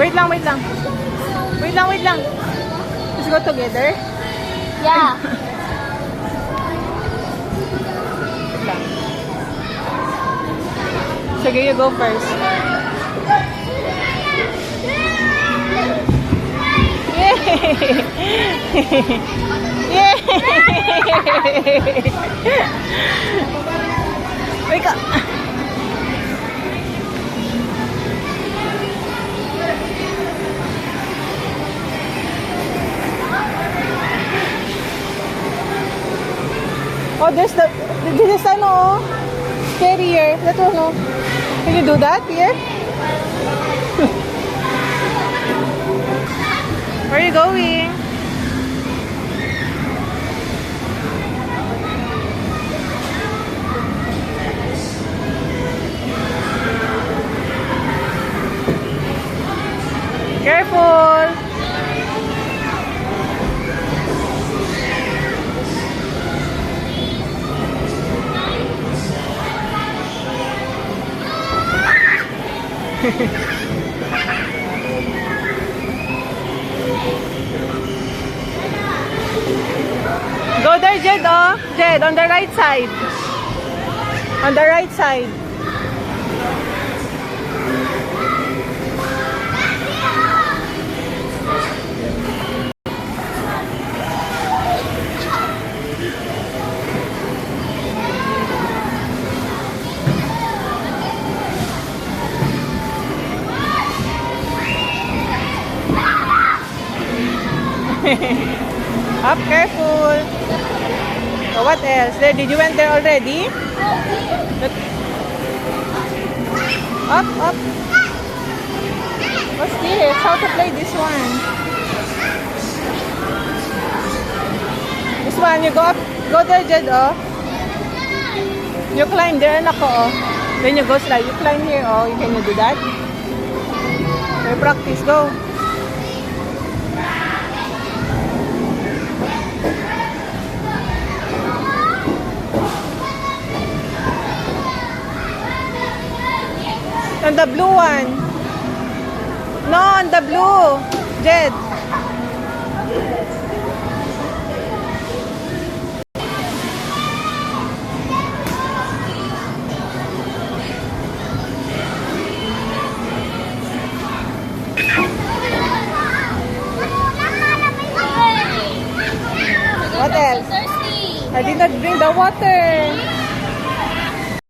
Wait lang, wait lang. Wait lang, wait lang. Let's go together. Yeah. Wait lang. Sige, you go first. Yay! Yay! Wait ka. Oh, this is ano, carrier. That one, oh. Can you do that here? Where are you going? Careful! Go there, Jed, oh. Jed, on the right side. On the right side. Up, careful. So what else? There, did you went there already? Up, up. What's this? How to play this one? This one, you go up. Go there, Jed, oh. You climb there, nako, oh. Then you go slide. You climb here, oh. Can you do that? Okay, practice, go. On the blue one. No, on the blue. Jed. What else? Thirsty. I did not bring the water.